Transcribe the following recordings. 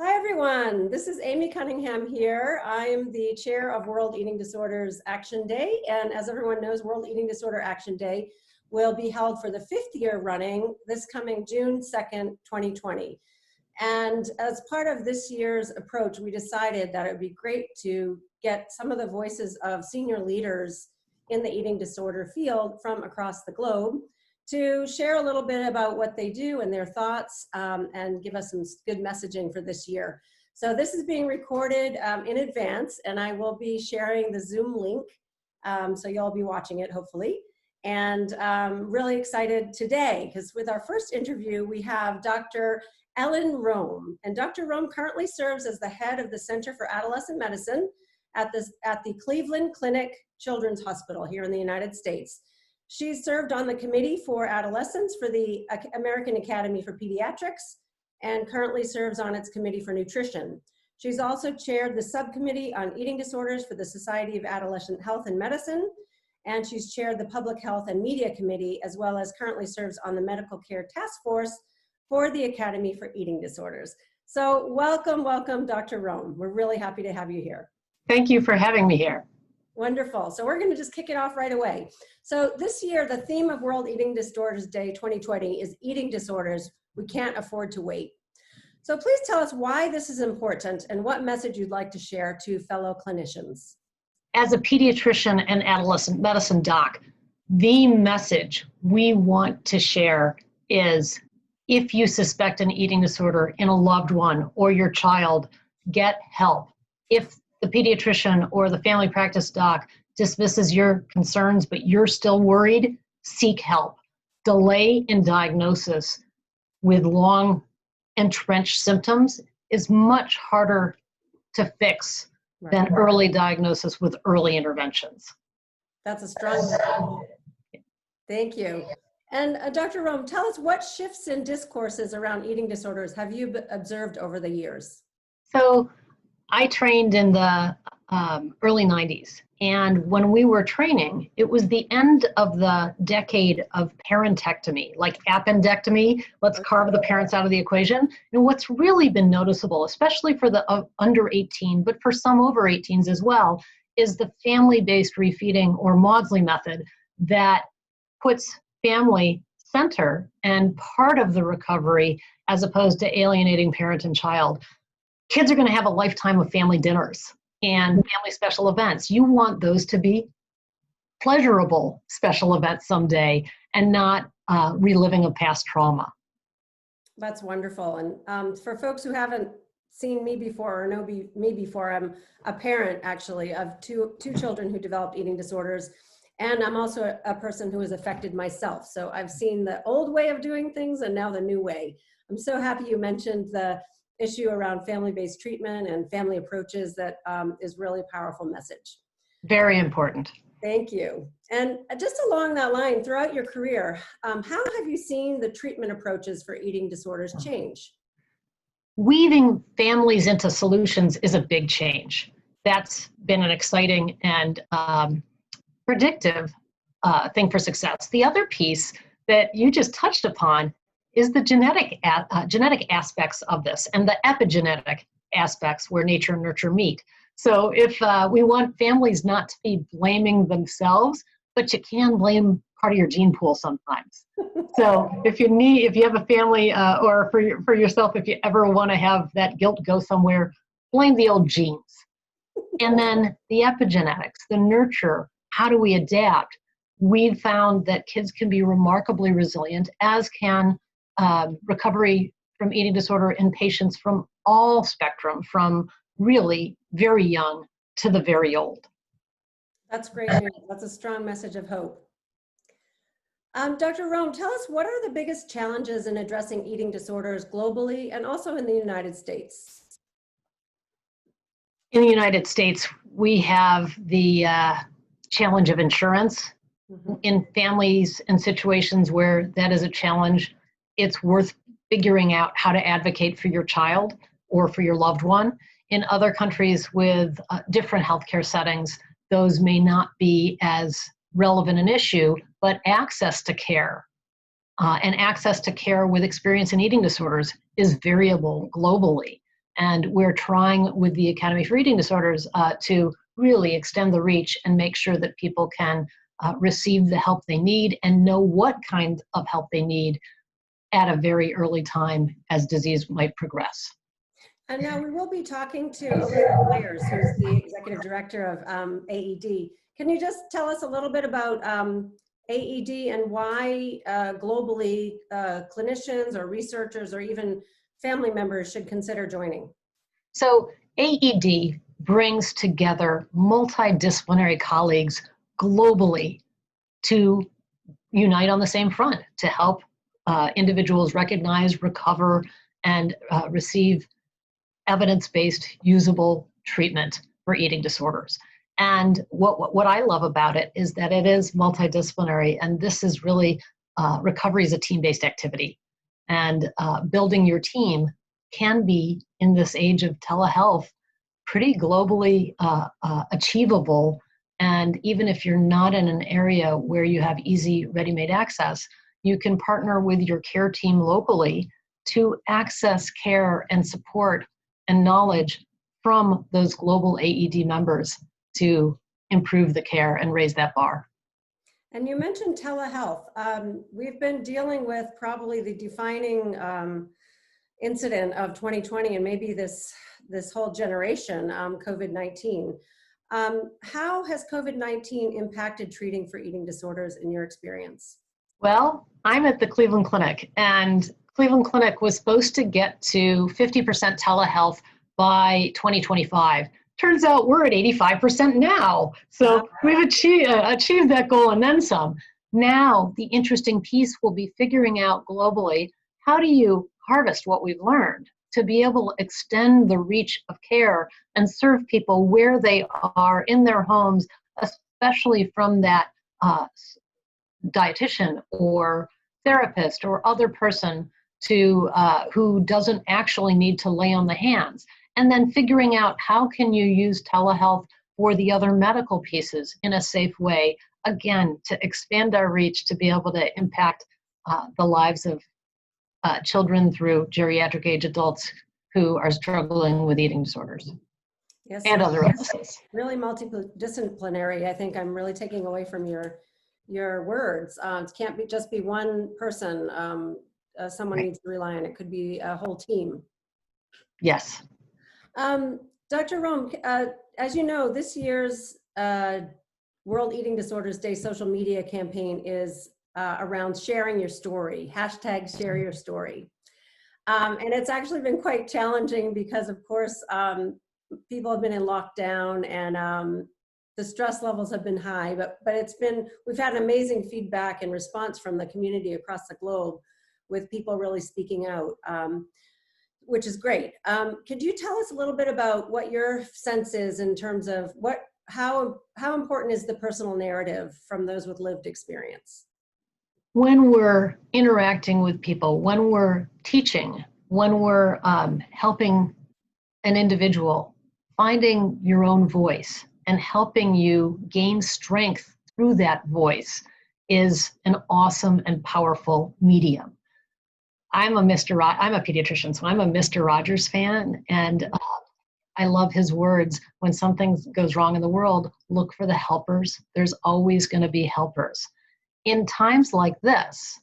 Hi everyone, this is Amy Cunningham here. I'm the chair of World Eating Disorders Action Day, and as everyone knows, World Eating Disorder Action Day will be held for the 5th year running this coming June 2nd, 2020. And as part of this year's approach, we decided that it would be great to get some of the voices of senior leaders in the eating disorder field from across the globe to share a little bit about what they do and their thoughts and give us some good messaging for this year. So this is being recorded in advance, and I will be sharing the Zoom link. So you'll be watching it, hopefully. And really excited today, because with our first interview, we have Dr. Ellen Rome. And Dr. Rome currently serves as the head of the Center for Adolescent Medicine at the Cleveland Clinic Children's Hospital here in the United States. She's served on the Committee for Adolescents for the American Academy for Pediatrics and currently serves on its Committee for Nutrition. She's also chaired the Subcommittee on Eating Disorders for the Society of Adolescent Health and Medicine, and she's chaired the Public Health and Media Committee, as well as currently serves on the Medical Care Task Force for the Academy for Eating Disorders. So welcome, welcome, Dr. Rome. We're really happy to have you here. Thank you for having me here. Wonderful. So we're going to just kick it off right away. So this year, the theme of World Eating Disorders Day 2020 is eating disorders. We can't afford to wait. So please tell us why this is important and what message you'd like to share to fellow clinicians. As a pediatrician and adolescent medicine doc, the message we want to share is if you suspect an eating disorder in a loved one or your child, get help. If the pediatrician or the family practice doc dismisses your concerns, but you're still worried, seek help. Delay in diagnosis with long entrenched symptoms is much harder to fix than early diagnosis with early interventions. That's a strong message. Thank you. And Dr. Rome, tell us what shifts in discourses around eating disorders have you observed over the years? So I trained in the early 90s, and when we were training, it was the end of the decade of parentectomy, like appendectomy, let's carve the parents out of the equation. And what's really been noticeable, especially for the under 18, but for some over 18s as well, is the family-based refeeding or Maudsley method that puts family center and part of the recovery as opposed to alienating parent and child. Kids are going to have a lifetime of family dinners and family special events. You want those to be pleasurable special events someday and not reliving a past trauma. That's wonderful. And for folks who haven't seen me before or know me before, I'm a parent actually of two children who developed eating disorders. And I'm also a person who is affected myself. So I've seen the old way of doing things and now the new way. I'm so happy you mentioned the issue around family-based treatment and family approaches. That is really a powerful message. Very important. Thank you. And just along that line, throughout your career, how have you seen the treatment approaches for eating disorders change? Weaving families into solutions is a big change. That's been an exciting and predictive thing for success. The other piece that you just touched upon is the genetic aspects of this and the epigenetic aspects where nature and nurture meet. So if we want families not to be blaming themselves, but you can blame part of your gene pool sometimes. So if you have a family or for yourself, if you ever want to have that guilt go somewhere, blame the old genes. And then the epigenetics, the nurture, how do we adapt? We've found that kids can be remarkably resilient, as can recovery from eating disorder in patients from all spectrum, from really very young to the very old. That's great news. That's a strong message of hope. Dr. Rome, tell us, what are the biggest challenges in addressing eating disorders globally and also in the United States? In the United States, we have the challenge of insurance. Mm-hmm. In families and situations where that is a challenge, it's worth figuring out how to advocate for your child or for your loved one. In other countries with different healthcare settings, those may not be as relevant an issue, but access to care and access to care with experience in eating disorders is variable globally. And we're trying with the Academy for Eating Disorders to really extend the reach and make sure that people can receive the help they need and know what kind of help they need at a very early time as disease might progress. And now we will be talking to Elizabeth Myers, who's the executive director of AED. Can you just tell us a little bit about AED and why globally clinicians or researchers or even family members should consider joining? So AED brings together multidisciplinary colleagues globally to unite on the same front to help individuals recognize, recover, and receive evidence-based, usable treatment for eating disorders. And what I love about it is that it is multidisciplinary, and this is really, recovery is a team-based activity. And building your team can be, in this age of telehealth, pretty globally achievable. And even if you're not in an area where you have easy, ready-made access, you can partner with your care team locally to access care and support and knowledge from those global AED members to improve the care and raise that bar. And you mentioned telehealth. We've been dealing with probably the defining incident of 2020 and maybe this whole generation, COVID-19. How has COVID-19 impacted treating for eating disorders in your experience? Well, I'm at the Cleveland Clinic, and Cleveland Clinic was supposed to get to 50% telehealth by 2025. Turns out we're at 85% now. So we've achieved that goal and then some. Now, the interesting piece will be figuring out globally, how do you harvest what we've learned to be able to extend the reach of care and serve people where they are in their homes, especially from that dietitian or therapist or other person to who doesn't actually need to lay on the hands. And then figuring out how can you use telehealth for the other medical pieces in a safe way, again, to expand our reach to be able to impact the lives of children through geriatric age adults who are struggling with eating disorders. Yes, and other illnesses. Really multidisciplinary. I think I'm really taking away from your words. It can't be just be one person someone Right. needs to rely on. It could be a whole team. Yes. Dr. Rome, as you know, this year's World Eating Disorders Day social media campaign is around sharing your story, hashtag share your story. And it's actually been quite challenging because, of course, people have been in lockdown and the stress levels have been high, but we've had amazing feedback and response from the community across the globe with people really speaking out, which is great. Could you tell us a little bit about what your sense is in terms of how important is the personal narrative from those with lived experience? When we're interacting with people, when we're teaching, when we're helping an individual, finding your own voice and helping you gain strength through that voice is an awesome and powerful medium. I'm a pediatrician, so I'm a Mr. Rogers fan, and I love his words. When something goes wrong in the world, look for the helpers. There's always going to be helpers. In times like this,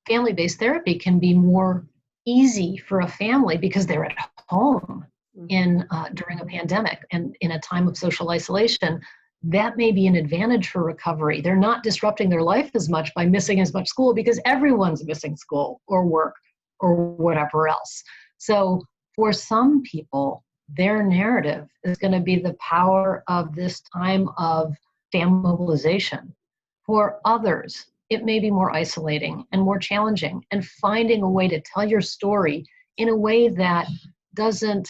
family-based therapy can be more easy for a family because they're at home during a pandemic and in a time of social isolation. That may be an advantage for recovery. They're not disrupting their life as much by missing as much school because everyone's missing school or work or whatever else. So for some people, their narrative is going to be the power of this time of family mobilization. For others, it may be more isolating and more challenging, and finding a way to tell your story in a way that doesn't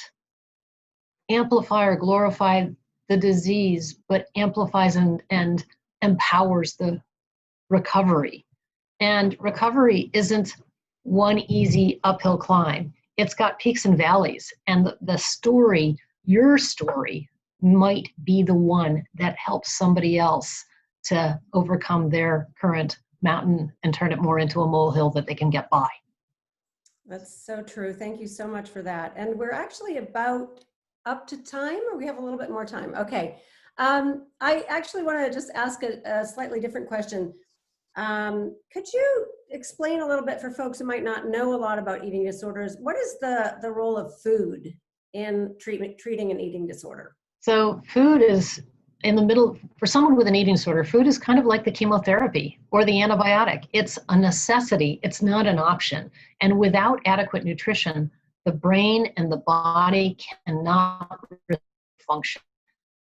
amplify or glorify the disease, but amplifies and empowers the recovery. And recovery isn't one easy uphill climb. It's got peaks and valleys, and the story, your story, might be the one that helps somebody else to overcome their current mountain and turn it more into a molehill that they can get by. That's so true. Thank you so much for that. And we're actually about up to time, or we have a little bit more time? Okay. I actually want to just ask a slightly different question. Could you explain a little bit for folks who might not know a lot about eating disorders? What is the role of food in treating an eating disorder? So food is in the middle, for someone with an eating disorder, food is kind of like the chemotherapy or the antibiotic. It's a necessity, it's not an option. And without adequate nutrition, the brain and the body cannot function.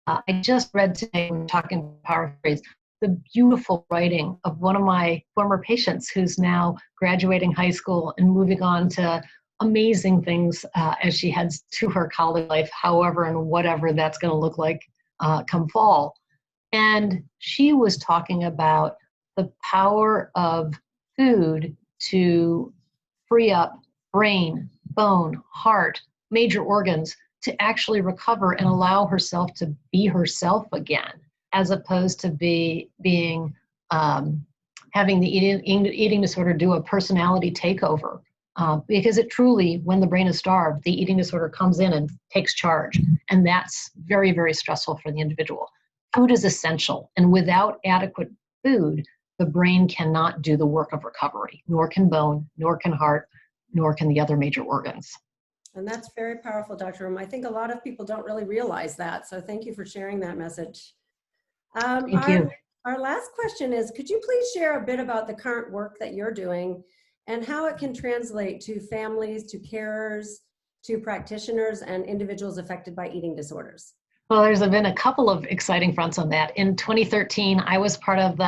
I just read today, when talking power phrase, the beautiful writing of one of my former patients who's now graduating high school and moving on to amazing things as she heads to her college life, however and whatever that's going to look like come fall. And she was talking about the power of food to free up brain, bone, heart, major organs to actually recover and allow herself to be herself again, as opposed to being having the eating disorder do a personality takeover. Because it truly, when the brain is starved, the eating disorder comes in and takes charge. And that's very, very stressful for the individual. Food is essential. And without adequate food, the brain cannot do the work of recovery, nor can bone, nor can heart, nor can the other major organs. And that's very powerful, Dr. Rim. I think a lot of people don't really realize that. So thank you for sharing that message. Thank you. Our last question is, could you please share a bit about the current work that you're doing and how it can translate to families, to carers, to practitioners, and individuals affected by eating disorders? Well, there's been a couple of exciting fronts on that. In 2013, I was part of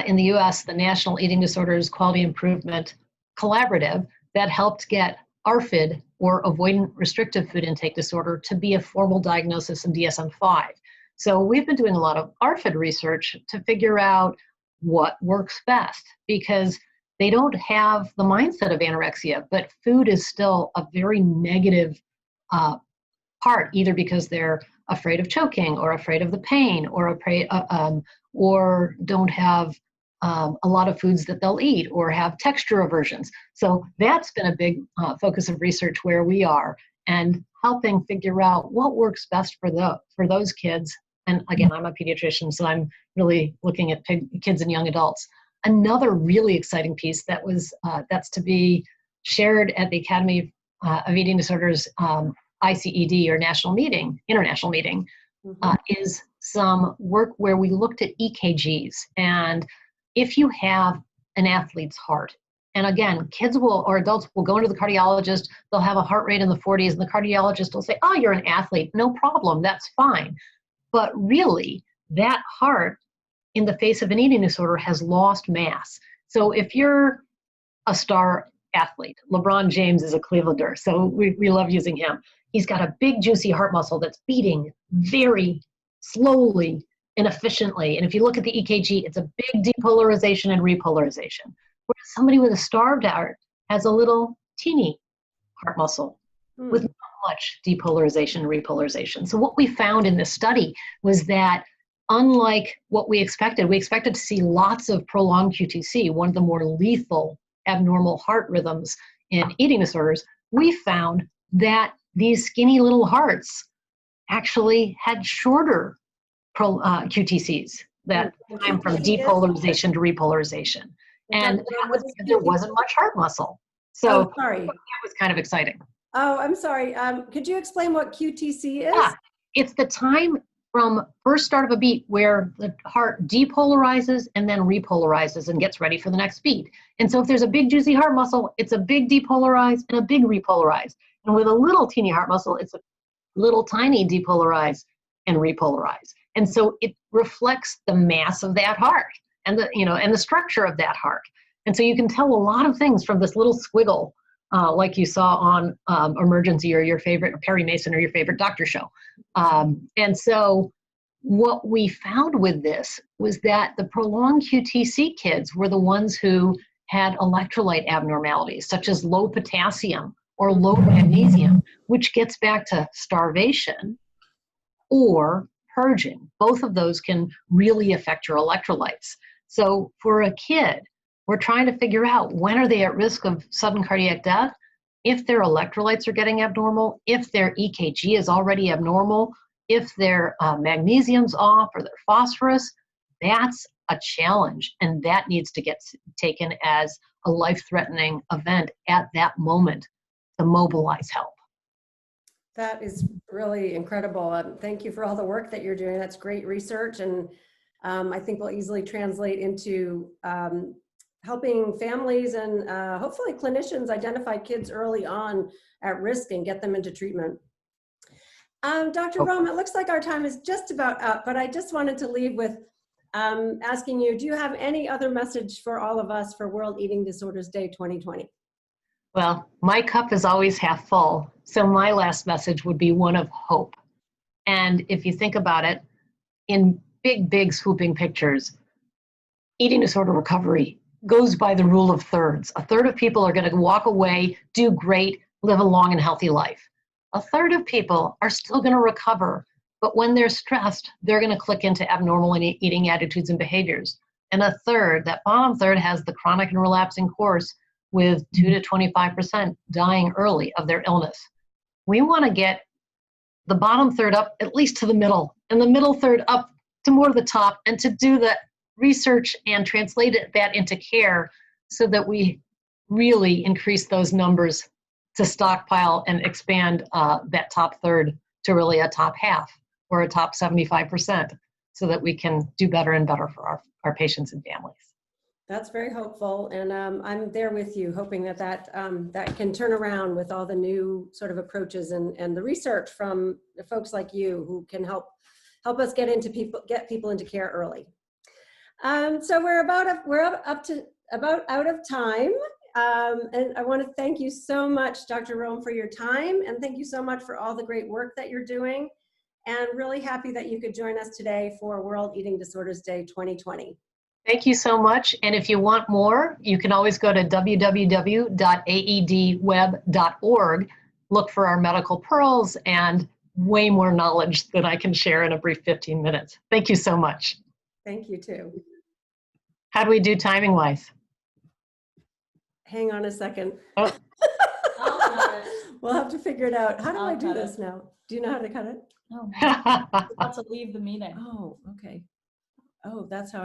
in the US, the National Eating Disorders Quality Improvement Collaborative that helped get ARFID, or Avoidant Restrictive Food Intake Disorder, to be a formal diagnosis in DSM-5. So we've been doing a lot of ARFID research to figure out what works best, because they don't have the mindset of anorexia, but food is still a very negative part, either because they're afraid of choking or afraid of the pain or or don't have a lot of foods that they'll eat or have texture aversions. So that's been a big focus of research where we are, and helping figure out what works best for those kids. And again, I'm a pediatrician, so I'm really looking at kids and young adults. Another really exciting piece that's to be shared at the Academy of Eating Disorders ICED, or international meeting, is some work where we looked at EKGs. And if you have an athlete's heart, and again, kids or adults will go into the cardiologist, they'll have a heart rate in the 40s, and the cardiologist will say, oh, you're an athlete, no problem, that's fine. But really, that heart, in the face of an eating disorder, has lost mass. So if you're a star athlete, LeBron James is a Clevelander, so we love using him. He's got a big, juicy heart muscle that's beating very slowly and efficiently. And if you look at the EKG, it's a big depolarization and repolarization. Whereas somebody with a starved heart has a little teeny heart muscle with not much depolarization and repolarization. So what we found in this study was that, unlike what we expected to see lots of prolonged QTC, one of the more lethal abnormal heart rhythms in eating disorders. We found that these skinny little hearts actually had shorter QTCs, that time from depolarization to repolarization. And that was because there wasn't much heart muscle. So that was kind of exciting. Oh, I'm sorry. Could you explain what QTC is? Yeah, it's the time from first start of a beat where the heart depolarizes and then repolarizes and gets ready for the next beat. And so if there's a big juicy heart muscle, it's a big depolarize and a big repolarize. And with a little teeny heart muscle, it's a little tiny depolarize and repolarize. And so it reflects the mass of that heart and the structure of that heart. And so you can tell a lot of things from this little squiggle, like you saw on Emergency, or your favorite Perry Mason, or your favorite doctor show. And so what we found with this was that the prolonged QTC kids were the ones who had electrolyte abnormalities, such as low potassium or low magnesium, which gets back to starvation or purging. Both of those can really affect your electrolytes. So for a kid, we're trying to figure out, when are they at risk of sudden cardiac death? if their electrolytes are getting abnormal, if their EKG is already abnormal, if their magnesium's off or their phosphorus, that's a challenge, and that needs to get taken as a life-threatening event at that moment to mobilize help. That is really incredible. Thank you for all the work that you're doing. That's great research, and I think will easily translate into helping families and hopefully clinicians identify kids early on at risk and get them into treatment. Dr. Rome, it looks like our time is just about up, but I just wanted to leave with asking you, do you have any other message for all of us for World Eating Disorders Day 2020? Well, my cup is always half full, so my last message would be one of hope. And if you think about it, in big swooping pictures, eating disorder recovery goes by the rule of thirds. A third of people are going to walk away, do great, live a long and healthy life. A third of people are still going to recover, but when they're stressed, they're going to click into abnormal eating attitudes and behaviors. And a third, that bottom third, has the chronic and relapsing course with 2 to 25% dying early of their illness. We want to get the bottom third up at least to the middle, and the middle third up to more to the top, and to do the research and translate that into care so that we really increase those numbers to stockpile and expand that top third to really a top half or a top 75%, so that we can do better and better for our patients and families. That's very hopeful, and I'm there with you, hoping that that can turn around with all the new sort of approaches and the research from the folks like you who can help us get people into care early. So we're about out of time, and I want to thank you so much, Dr. Rome, for your time, and thank you so much for all the great work that you're doing, and really happy that you could join us today for World Eating Disorders Day 2020. Thank you so much. And if you want more, you can always go to www.aedweb.org, look for our medical pearls and way more knowledge that I can share in a brief 15 minutes. Thank you so much. Thank you too. How do we do timing wise? Hang on a second. Oh. We'll have to figure it out. How do I do this now? Do you know how to cut it? Oh, no. I'm about to leave the meeting. Oh, okay. Oh, that's how